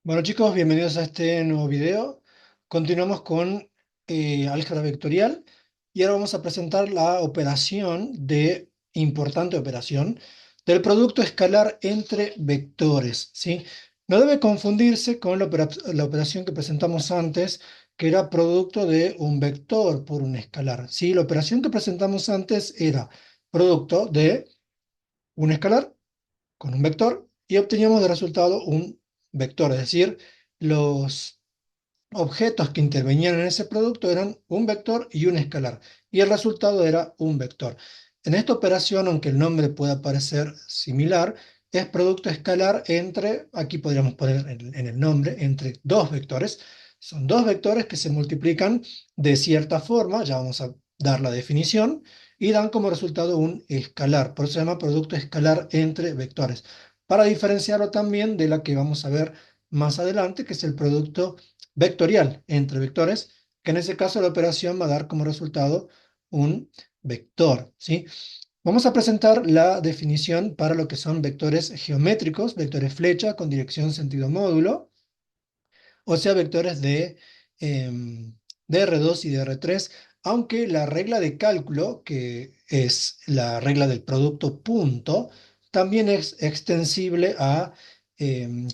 Bueno chicos, bienvenidos a este nuevo video. Continuamos con álgebra vectorial y ahora vamos a presentar la importante operación del producto escalar entre vectores, ¿sí? No debe confundirse con la operación que presentamos antes, que era producto de un vector por un escalar, ¿sí? La operación que presentamos antes era producto de un escalar con un vector y obteníamos de resultado un vector, es decir, los objetos que intervenían en ese producto eran un vector y un escalar, y el resultado era un vector. En esta operación, aunque el nombre pueda parecer similar, es producto escalar entre, aquí podríamos poner en el nombre, entre dos vectores. Son dos vectores que se multiplican de cierta forma, ya vamos a dar la definición, y dan como resultado un escalar. Por eso se llama producto escalar entre vectores. Para diferenciarlo también de la que vamos a ver más adelante, que es el producto vectorial entre vectores, que en ese caso la operación va a dar como resultado un vector, ¿sí? Vamos a presentar la definición para lo que son vectores geométricos, vectores flecha con dirección sentido módulo, o sea, vectores de R2 y de R3, aunque la regla de cálculo, que es la regla del producto punto, también es extensible a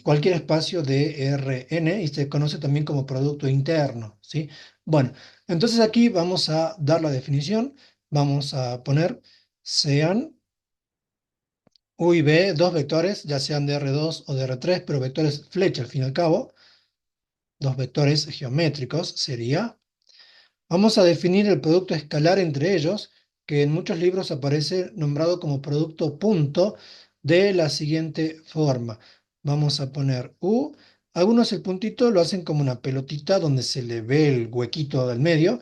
cualquier espacio de Rn y se conoce también como producto interno, ¿sí? Bueno, entonces aquí vamos a dar la definición, vamos a poner sean U y B dos vectores, ya sean de R2 o de R3, pero vectores flecha al fin y al cabo, dos vectores geométricos sería. Vamos a definir el producto escalar entre ellos, que en muchos libros aparece nombrado como producto punto de la siguiente forma. Vamos a poner U. Algunos el puntito lo hacen como una pelotita donde se le ve el huequito del medio.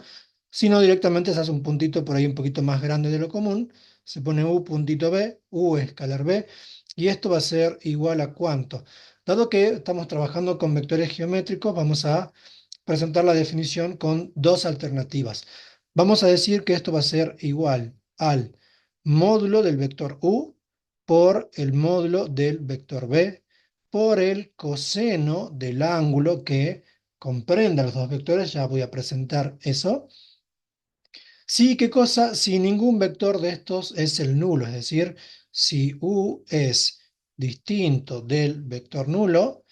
Si no, directamente se hace un puntito por ahí un poquito más grande de lo común. Se pone U puntito B, U escalar B, y esto va a ser igual a ¿cuánto? Dado que estamos trabajando con vectores geométricos, vamos a presentar la definición con dos alternativas. Vamos a decir que esto va a ser igual al módulo del vector u por el módulo del vector b por el coseno del ángulo que comprenda los dos vectores. Ya voy a presentar eso. Sí, ¿qué cosa? Si ningún vector de estos es el nulo, es decir, si u es distinto del vector nulo,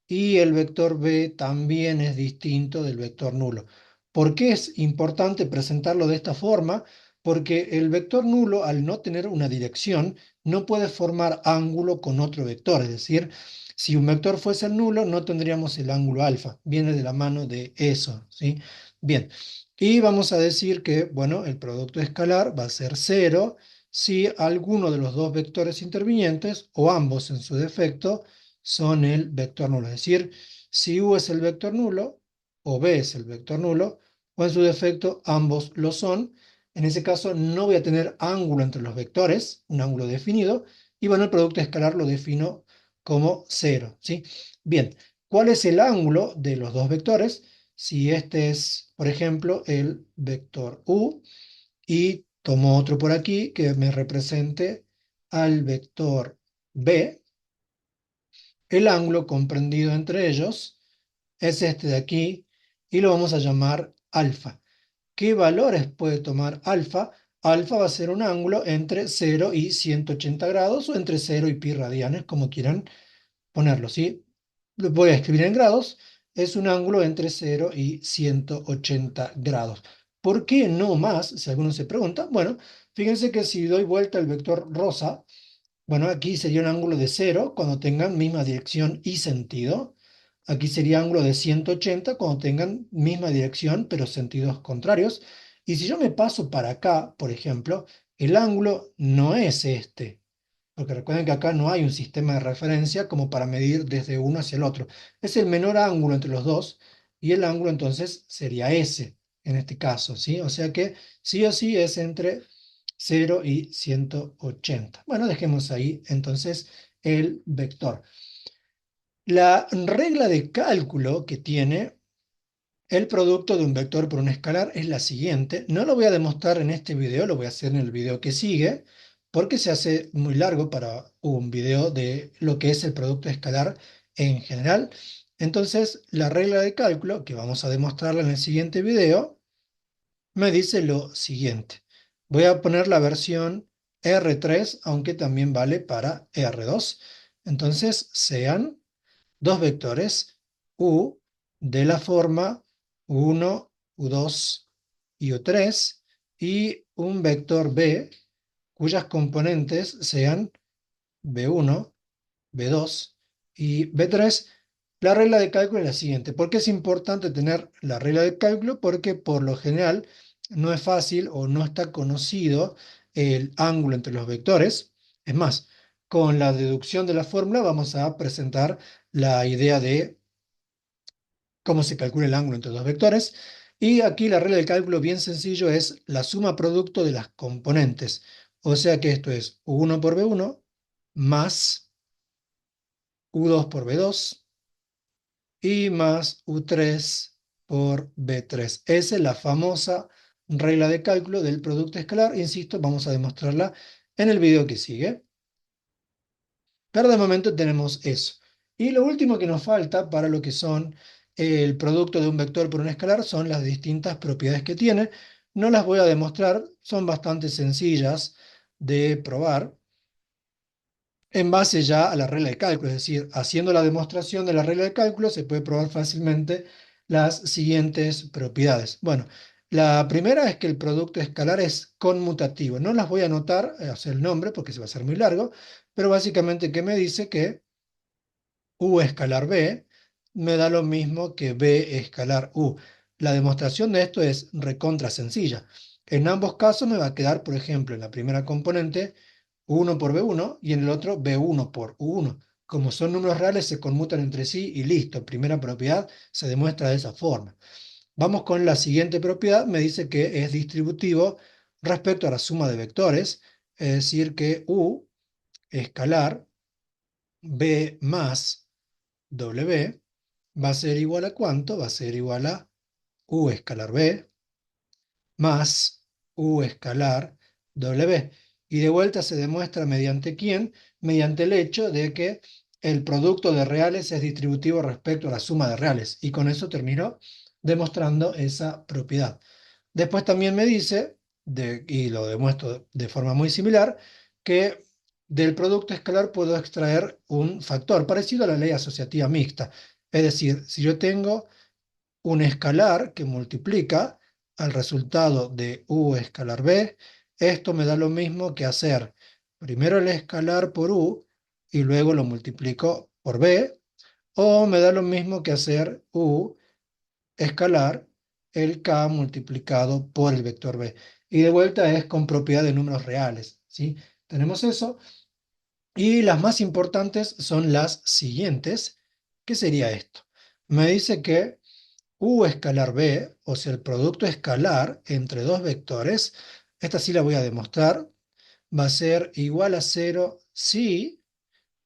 y el vector b también es distinto del vector nulo. ¿Por qué es importante presentarlo de esta forma? Porque el vector nulo, al no tener una dirección, no puede formar ángulo con otro vector. Es decir, si un vector fuese el nulo, no tendríamos el ángulo alfa. Viene de la mano de eso, ¿sí? Bien, y vamos a decir que, bueno, el producto escalar va a ser cero si alguno de los dos vectores intervinientes, o ambos en su defecto, son el vector nulo. Es decir, si u es el vector nulo o b es el vector nulo, o en su defecto ambos lo son, en ese caso no voy a tener ángulo entre los vectores, un ángulo definido, y bueno, el producto escalar lo defino como cero, ¿sí? Bien, ¿cuál es el ángulo de los dos vectores? Si este es, por ejemplo, el vector u, y tomo otro por aquí que me represente al vector b, el ángulo comprendido entre ellos es este de aquí y lo vamos a llamar alfa. ¿Qué valores puede tomar alfa? Alfa va a ser un ángulo entre 0 y 180 grados o entre 0 y pi radianes, como quieran ponerlo, ¿sí? Lo voy a escribir en grados. Es un ángulo entre 0 y 180 grados. ¿Por qué no más? Si alguno se pregunta. Bueno, fíjense que si doy vuelta el vector rosa, bueno, aquí sería un ángulo de 0 cuando tengan misma dirección y sentido. Aquí sería ángulo de 180 cuando tengan misma dirección, pero sentidos contrarios. Y si yo me paso para acá, por ejemplo, el ángulo no es este, porque recuerden que acá no hay un sistema de referencia como para medir desde uno hacia el otro. Es el menor ángulo entre los dos y el ángulo entonces sería ese en este caso, ¿sí? O sea que sí o sí es entre 0 y 180. Bueno, dejemos ahí entonces el vector. La regla de cálculo que tiene el producto de un vector por un escalar es la siguiente. No lo voy a demostrar en este video, lo voy a hacer en el video que sigue, porque se hace muy largo para un video de lo que es el producto escalar en general. Entonces, la regla de cálculo, que vamos a demostrarla en el siguiente video, me dice lo siguiente. Voy a poner la versión R3, aunque también vale para R2. Entonces, sean dos vectores U de la forma U1, U2 y U3, y un vector B cuyas componentes sean B1, B2 y B3. La regla de cálculo es la siguiente. ¿Por qué es importante tener la regla de cálculo? Porque por lo general no es fácil o no está conocido el ángulo entre los vectores. Es más, con la deducción de la fórmula vamos a presentar la idea de cómo se calcula el ángulo entre dos vectores. Y aquí la regla del cálculo bien sencillo es la suma producto de las componentes. O sea que esto es U1 por B1 más U2 por B2 y más U3 por B3. Esa es la famosa regla de cálculo del producto escalar. Insisto, vamos a demostrarla en el video que sigue. Pero de momento tenemos eso. Y lo último que nos falta para lo que son el producto de un vector por un escalar son las distintas propiedades que tiene. No las voy a demostrar, son bastante sencillas de probar en base ya a la regla de cálculo, es decir, haciendo la demostración de la regla de cálculo se puede probar fácilmente las siguientes propiedades. Bueno, la primera es que el producto escalar es conmutativo. No las voy a anotar, hacer el nombre porque se va a hacer muy largo, pero básicamente que me dice que U escalar B me da lo mismo que B escalar U. La demostración de esto es recontra sencilla. En ambos casos me va a quedar, por ejemplo, en la primera componente U1 por B1 y en el otro B1 por U1. Como son números reales, se conmutan entre sí y listo. Primera propiedad se demuestra de esa forma. Vamos con la siguiente propiedad. Me dice que es distributivo respecto a la suma de vectores, es decir, que U escalar B más W va a ser igual a ¿cuánto? Va a ser igual a U escalar B más U escalar W. Y de vuelta se demuestra mediante quién, mediante el hecho de que el producto de reales es distributivo respecto a la suma de reales. Y con eso termino demostrando esa propiedad. Después también me dice, y lo demuestro de forma muy similar, que del producto escalar puedo extraer un factor parecido a la ley asociativa mixta. Es decir, si yo tengo un escalar que multiplica al resultado de U escalar B, esto me da lo mismo que hacer primero el escalar por U y luego lo multiplico por B, o me da lo mismo que hacer U escalar el K multiplicado por el vector B. Y de vuelta es con propiedad de números reales, ¿sí? Tenemos eso. Y las más importantes son las siguientes. ¿Qué sería esto? Me dice que U escalar B, o sea, el producto escalar entre dos vectores, esta sí la voy a demostrar, va a ser igual a cero si,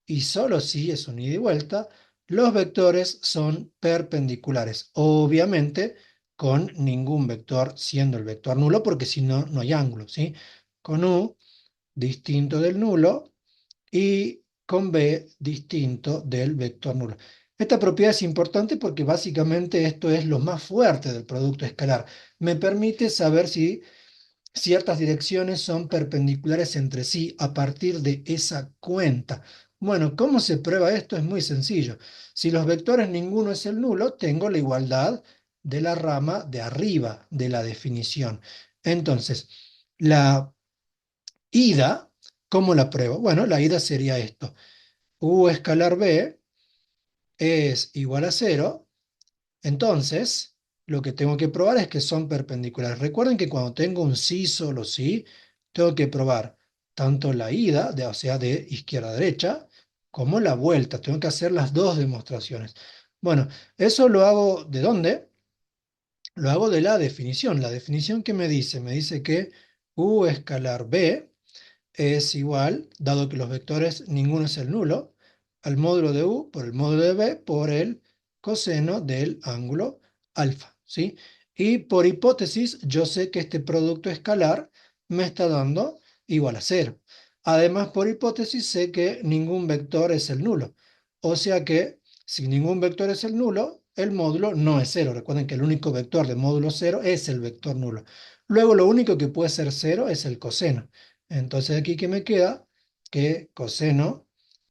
y solo si es un ida y vuelta, los vectores son perpendiculares. Obviamente, con ningún vector siendo el vector nulo, porque si no, no hay ángulo, ¿sí? Con U distinto del nulo y con B distinto del vector nulo. Esta propiedad es importante porque básicamente esto es lo más fuerte del producto escalar. Me permite saber si ciertas direcciones son perpendiculares entre sí a partir de esa cuenta. Bueno, ¿cómo se prueba esto? Es muy sencillo. Si los vectores ninguno es el nulo, tengo la igualdad de la rama de arriba de la definición. Entonces, la ida, ¿cómo la pruebo? Bueno, la ida sería esto. U escalar B es igual a cero. Entonces, lo que tengo que probar es que son perpendiculares. Recuerden que cuando tengo un sí, solo sí, tengo que probar tanto la ida, o sea, de izquierda a derecha, como la vuelta. Tengo que hacer las dos demostraciones. Bueno, eso lo hago ¿de dónde? Lo hago de la definición. La definición que me dice que U escalar B es igual, dado que los vectores ninguno es el nulo, al módulo de u por el módulo de b por el coseno del ángulo alfa, ¿sí? Y por hipótesis, yo sé que este producto escalar me está dando igual a cero. Además, por hipótesis, sé que ningún vector es el nulo. O sea que Si ningún vector es el nulo, el módulo no es cero. Recuerden que el único vector de módulo cero es el vector nulo. Luego lo único que puede ser cero es el coseno. Entonces aquí que me queda que coseno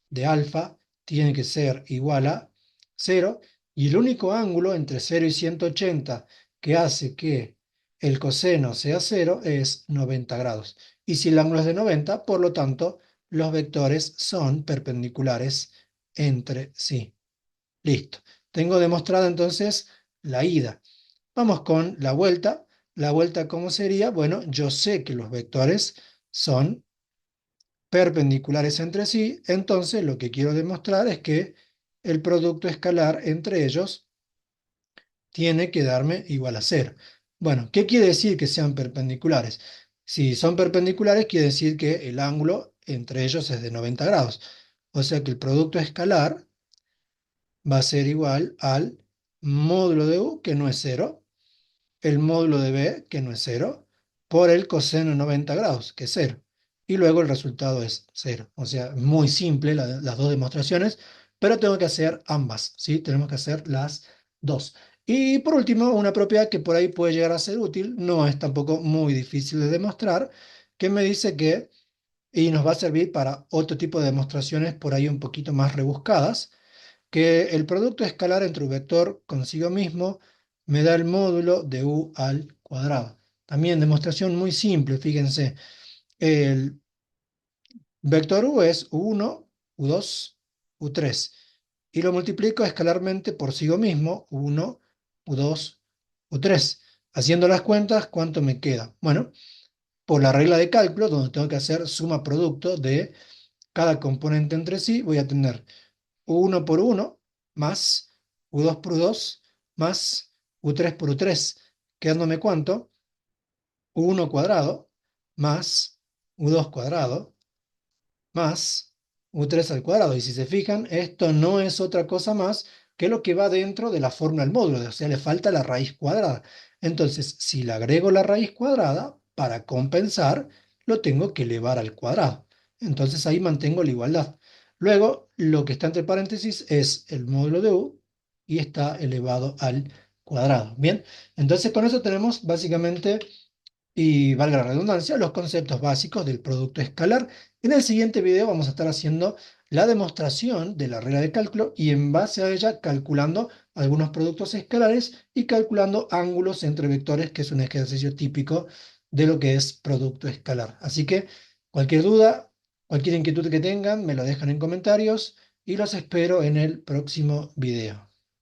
de alfa tiene que ser igual a cero, y el único ángulo entre 0 y 180 que hace que el coseno sea cero es 90 grados. Y si el ángulo es de 90, por lo tanto, los vectores son perpendiculares entre sí. Listo. Tengo demostrada entonces la ida. Vamos con la vuelta. La vuelta, ¿cómo sería? Bueno, yo sé que los vectores son perpendiculares entre sí, entonces lo que quiero demostrar es que el producto escalar entre ellos tiene que darme igual a cero. Bueno, ¿qué quiere decir que sean perpendiculares? Si son perpendiculares, quiere decir que el ángulo entre ellos es de 90 grados. O sea que el producto escalar va a ser igual al módulo de u, que no es cero, el módulo de b, que no es cero, por el coseno de 90 grados, que es cero. Y luego el resultado es cero. O sea, muy simple las dos demostraciones, pero tengo que hacer ambas, ¿sí? Tenemos que hacer las dos. Y por último, una propiedad que por ahí puede llegar a ser útil, no es tampoco muy difícil de demostrar, que me dice que, y nos va a servir para otro tipo de demostraciones por ahí un poquito más rebuscadas, que el producto escalar entre un vector consigo mismo me da el módulo de u al cuadrado. También demostración muy simple, fíjense. El vector u es u1, u2, u3. Y lo multiplico escalarmente por sí mismo, u1, u2, u3. Haciendo las cuentas, ¿cuánto me queda? Bueno, por la regla de cálculo, donde tengo que hacer suma producto de cada componente entre sí, voy a tener u1 por u1 más u2 por u2 más u3 por u3, quedándome cuánto, u1 cuadrado más u2 cuadrado más u3 al cuadrado. Y si se fijan, esto no es otra cosa más que lo que va dentro de la fórmula del módulo, o sea, le falta la raíz cuadrada. Entonces, si le agrego la raíz cuadrada, para compensar, lo tengo que elevar al cuadrado. Entonces ahí mantengo la igualdad. Luego, lo que está entre paréntesis es el módulo de u y está elevado al cuadrado. Bien, entonces con eso tenemos básicamente, y valga la redundancia, los conceptos básicos del producto escalar. En el siguiente video vamos a estar haciendo la demostración de la regla de cálculo y en base a ella calculando algunos productos escalares y calculando ángulos entre vectores, que es un ejercicio típico de lo que es producto escalar. Así que cualquier duda, cualquier inquietud que tengan, me lo dejan en comentarios y los espero en el próximo video.